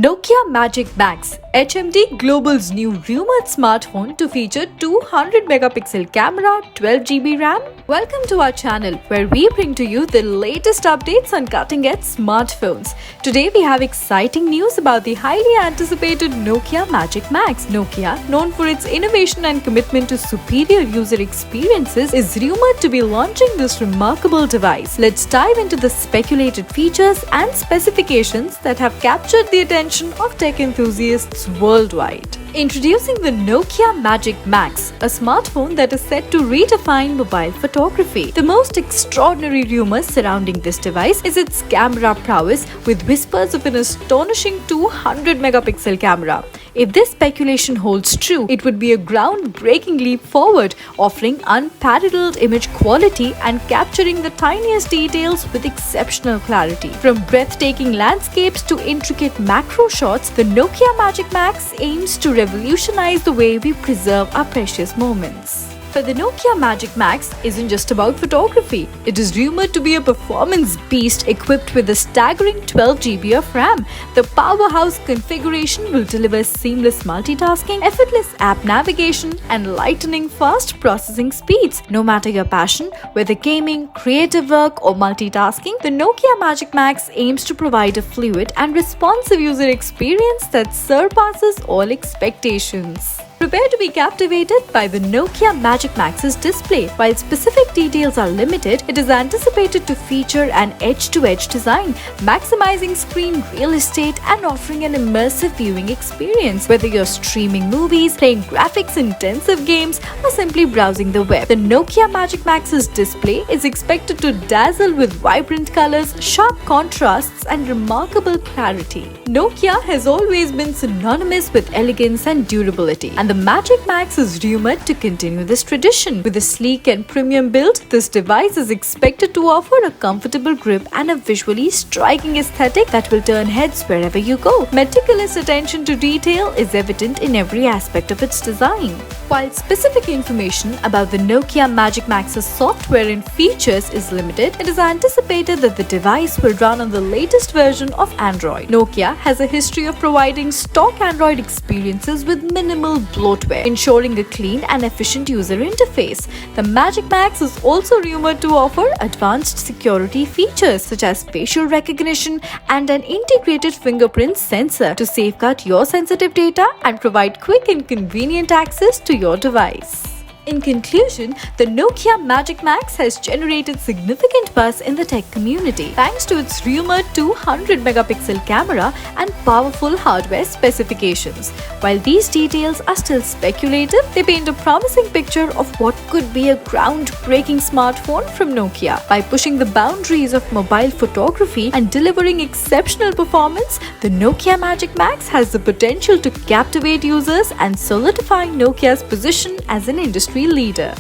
Nokia Magic Max, HMD Global's new rumored smartphone to feature 200 megapixel camera, 12 GB RAM. Welcome to our channel where we bring to you the latest updates on cutting-edge smartphones. Today we have exciting news about the highly anticipated Nokia Magic Max. Nokia, known for its innovation and commitment to superior user experiences, is rumored to be launching this remarkable device. Let's dive into the speculated features and specifications that have captured the attention of tech enthusiasts worldwide. Introducing the Nokia Magic Max, a smartphone that is set to redefine mobile photography. The most extraordinary rumor surrounding this device is its camera prowess, with whispers of an astonishing 200 megapixel camera. If this speculation holds true, it would be a groundbreaking leap forward, offering unparalleled image quality and capturing the tiniest details with exceptional clarity. From breathtaking landscapes to intricate macro shots, the Nokia Magic Max aims to revolutionize the way we preserve our precious moments. But the Nokia Magic Max isn't just about photography. It is rumored to be a performance beast equipped with a staggering 12 GB of RAM. The powerhouse configuration will deliver seamless multitasking, effortless app navigation, and lightning fast processing speeds. No matter your passion, whether gaming, creative work, or multitasking, the Nokia Magic Max aims to provide a fluid and responsive user experience that surpasses all expectations. Prepare to be captivated by the Nokia Magic Max's display. While specific details are limited, it is anticipated to feature an edge-to-edge design, maximizing screen real estate and offering an immersive viewing experience. Whether you're streaming movies, playing graphics-intensive games, or simply browsing the web, the Nokia Magic Max's display is expected to dazzle with vibrant colors, sharp contrasts, and remarkable clarity. Nokia has always been synonymous with elegance and durability, and the Magic Max is rumored to continue this tradition. With a sleek and premium build, this device is expected to offer a comfortable grip and a visually striking aesthetic that will turn heads wherever you go. Meticulous attention to detail is evident in every aspect of its design. While specific information about the Nokia Magic Max's software and features is limited, it is anticipated that the device will run on the latest version of Android. Nokia has a history of providing stock Android experiences with minimal bloatware, ensuring a clean and efficient user interface. The Magic Max is also rumored to offer advanced security features such as facial recognition and an integrated fingerprint sensor to safeguard your sensitive data and provide quick and convenient access to your device. In conclusion, the Nokia Magic Max has generated significant buzz in the tech community thanks to its rumored 200 megapixel camera and powerful hardware specifications. While these details are still speculative, they paint a promising picture of what could be a groundbreaking smartphone from Nokia. By pushing the boundaries of mobile photography and delivering exceptional performance, the Nokia Magic Max has the potential to captivate users and solidify Nokia's position as an industry leader.